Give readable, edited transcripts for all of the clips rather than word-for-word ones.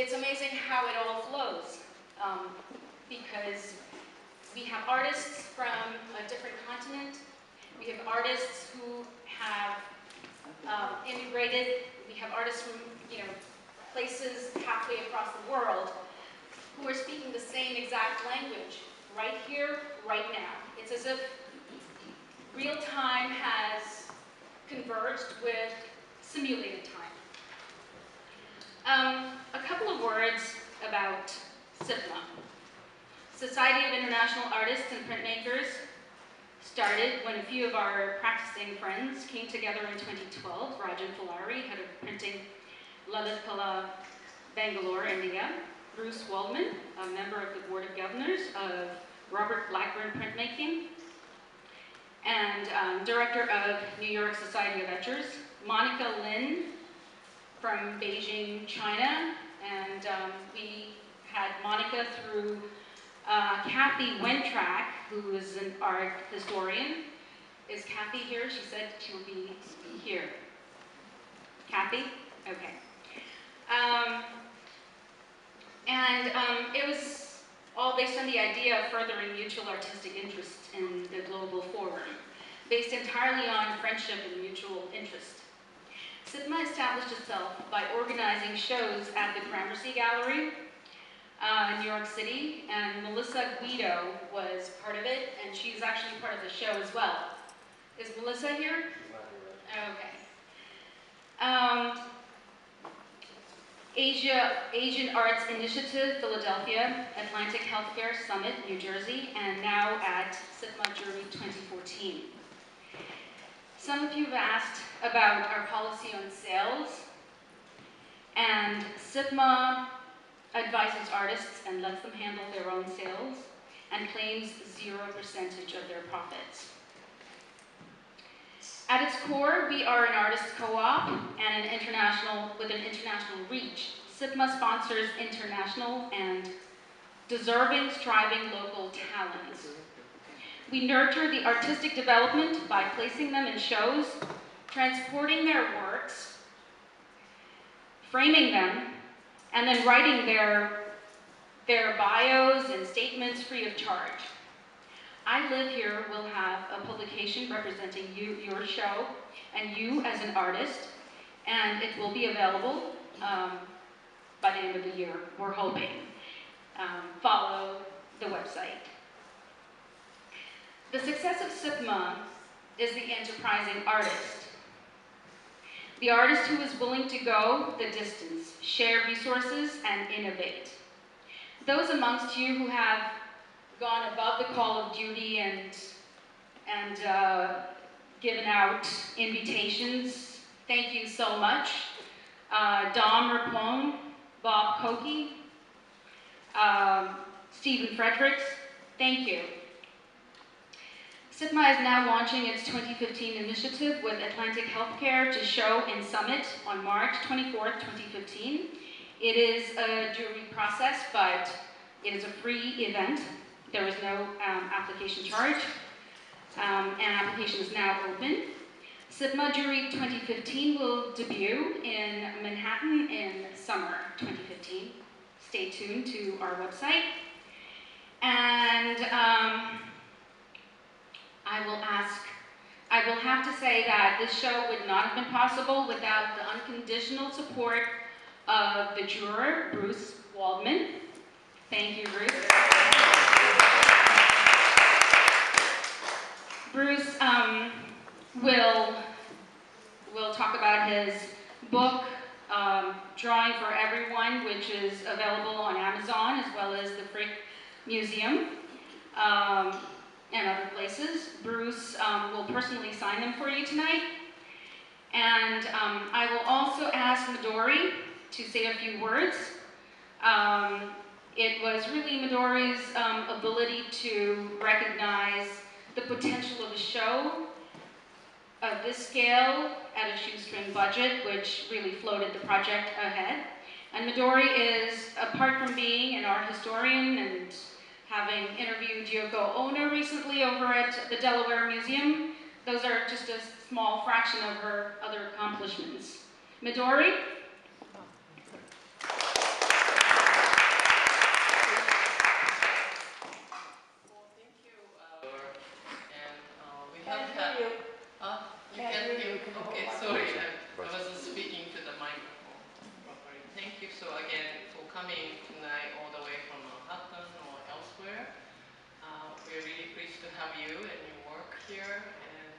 it's amazing how it all flows, because we have artists from a different continent. We have artists who have immigrated. We have artists from places halfway across the world who are speaking the same exact language right here, right now. It's as if real time has converged with simulated time. A couple of words about SIPMA. Society of International Artists and Printmakers started when a few of our practicing friends came together in 2012. Rajan Falari, head of printing, Lalit Kala, Bangalore, India. Bruce Waldman, a member of the Board of Governors of Robert Blackburn Printmaking, and director of New York Society of Etchers. Monica Lin from Beijing, China, and we had Monica through Kathy Wentrak, who is an art historian. Is Kathy here? She said she'll be here. Kathy? Okay. It was all based on the idea of furthering mutual artistic interest in the global forum, based entirely on friendship and mutual interest. SIPMA established itself by organizing shows at the Lemmerman Gallery in New York City, and Melissa Guido was part of it, and she's actually part of the show as well. Is Melissa here? Okay. Asian Arts Initiative, Philadelphia, Atlantic Healthcare Summit, New Jersey, and now at SIPMA Jury 2014. Some of you have asked about our policy on sales, and SIPMA advises artists and lets them handle their own sales and claims 0% of their profits. At its core, we are an artist co-op and with an international reach. SIPMA sponsors international and deserving, striving local talents. We nurture the artistic development by placing them in shows, transporting their works, framing them, and then writing their bios and statements free of charge. I Live Here will have a publication representing your show, and you as an artist, and it will be available by the end of the year, we're hoping. Follow the website. The success of SIPMA is the enterprising artist. The artist who is willing to go the distance, share resources, and innovate. Those amongst you who have gone above the call of duty and given out invitations, thank you so much. Dom Rapone, Bob Koki, Stephen Fredericks, thank you. SIPMA is now launching its 2015 initiative with Atlantic Healthcare to show in Summit on March 24th, 2015. It is a jury process, but it is a free event. There is no application charge, and application is now open. SIPMA Jury 2015 will debut in Manhattan in summer 2015. Stay tuned to our website. And I will have to say that this show would not have been possible without the unconditional support of the juror, Bruce Waldman. Thank you, Bruce. Bruce will talk about his book, Drawing for Everyone, which is available on Amazon, as well as the Frick Museum and other places. Bruce will personally sign them for you tonight. And I will also ask Midori to say a few words. It was really Midori's ability to recognize the potential of a show of this scale at a shoestring budget, which really floated the project ahead. And Midori is, apart from being an art historian and having interviewed Yoko Ono recently over at the Delaware Museum, those are just a small fraction of her other accomplishments. Midori? We have had. You can hear. Okay, sorry, I wasn't speaking to the microphone properly. Thank you so again for coming tonight all the way from Manhattan or elsewhere. We're really pleased to have you and your work here. And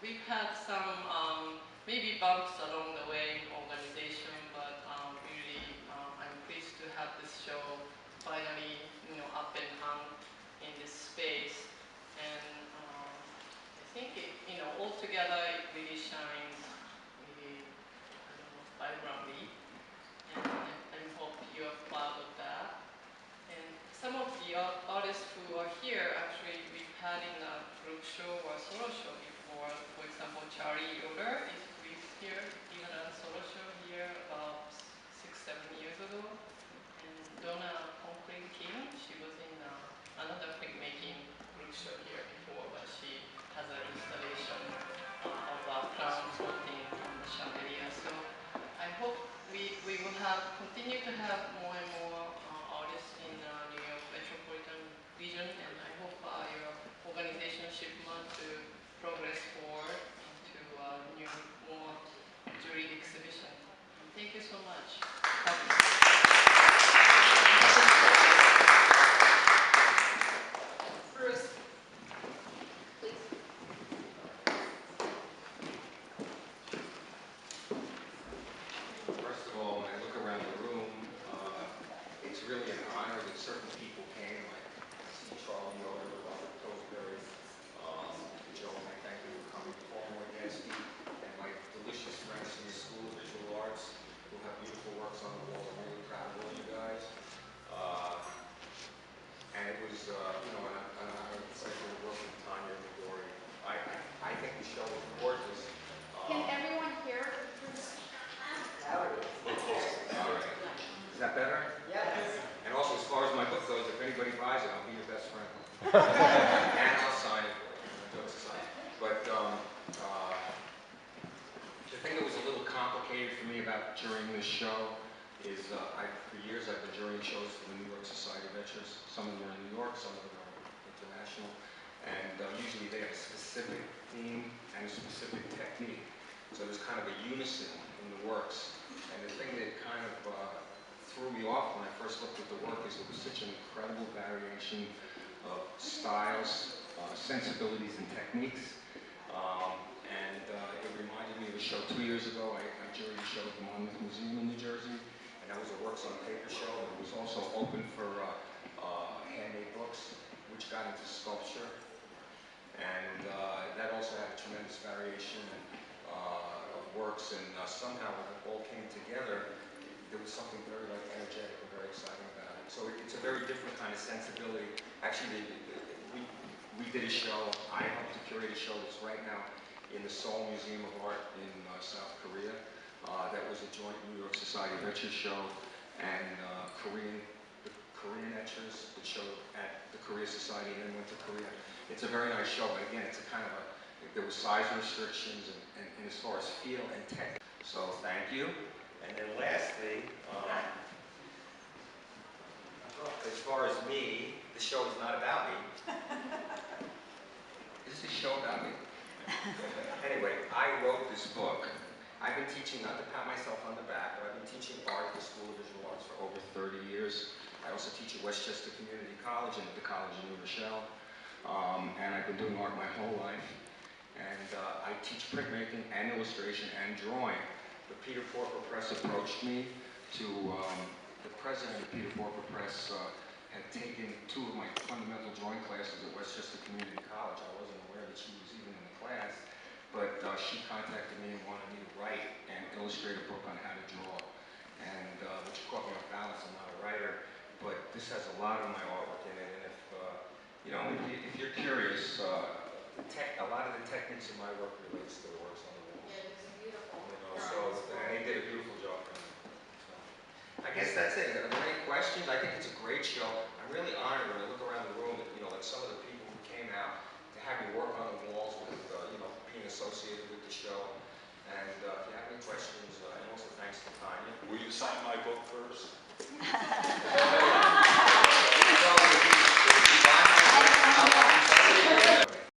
we've had some maybe bumps along the way in organization, but really I'm pleased to have this show finally, up and hung in this space. And I think it, altogether it really shines really, I don't know, vibrantly. And I hope you are proud of that. And some of the artists who are here, actually, we've had in a group show or solo show before. For example, Charlie Yoder is here. He had a solo show here about 6-7 years ago. And Donna Conklin King, she was in another printmaking group show here before, but she has an installation of a crown floating on the chandelier. So I hope we will continue to have more and more artists in New York metropolitan region, and I hope your organization SIPMA to progress forward into new, more jewelry exhibition. Thank you so much. Bruce, please. First of all, when I look around the room, it's really an honor that certain people came, like I see Charlie Yoder, Robert Pillsbury, Joe, and I thank you for coming, Paul Moygansky, and my delicious friends from the School of Visual Arts who have beautiful works on the wall. I'm really proud of all you guys. And it was, an honor to say to work with Tania Sen. I think the show was gorgeous. Can everyone hear Bruce? All right. Is that better? Yes. And also, as far as my book goes, if anybody buys it, I'll be your best friend. And I'll sign it for you. Jokes aside. But the thing that was a little complicated for me about jurying this show is for years I've been jurying shows for the New York Society of Etchers. Some of them are in New York, some of them are international. And usually they have a specific theme and a specific technique. So there's kind of a unison in the works. And the thing that kind of threw me off when I first looked at the work is it was such an incredible variation of styles, sensibilities, and techniques. It reminded me of a show 2 years ago. I juried a show at the Monmouth Museum in New Jersey, and that was a works on paper show. It was also open for handmade books, which got into sculpture. And that also had a tremendous variation of works, and somehow when it all came together, there was something very energetic and very exciting about it. So it's a very different kind of sensibility. Actually, we did a show, I helped to curate a show that's right now in the Seoul Museum of Art in South Korea. That was a joint New York Society of Etchers show, and the Korean etchers that showed at the Korea Society and then went to Korea. It's a very nice show, but again, it's a kind of there was size restrictions and as far as feel and tech. So thank you. And then lastly, as far as me, the show is not about me. Is this a show about me? Anyway, I wrote this book. I've been teaching, not to pat myself on the back, but I've been teaching art at the School of Visual Arts for over 30 years. I also teach at Westchester Community College and at the College of New Rochelle. And I've been doing art my whole life. And I teach printmaking and illustration and drawing. But Peter Porker Press approached me to, the president of Peter Porker Press had taken 2 of my fundamental drawing classes at Westchester Community College. I wasn't aware that she was even in the class, but she contacted me and wanted me to write and illustrate a book on how to draw. And which caught me off balance. I'm not a writer, but this has a lot of my artwork in it. And if you're curious, a lot of the techniques in my work relates to the works on the walls. Yeah, it's beautiful. And they did a beautiful job. So, I guess that's it. Are there any questions? I think it's a great show. I'm really honored when I look around the room at like some of the people who came out to have me work on the walls with being associated with the show. And if you have any questions, and also thanks to Tania. Will you sign my book first?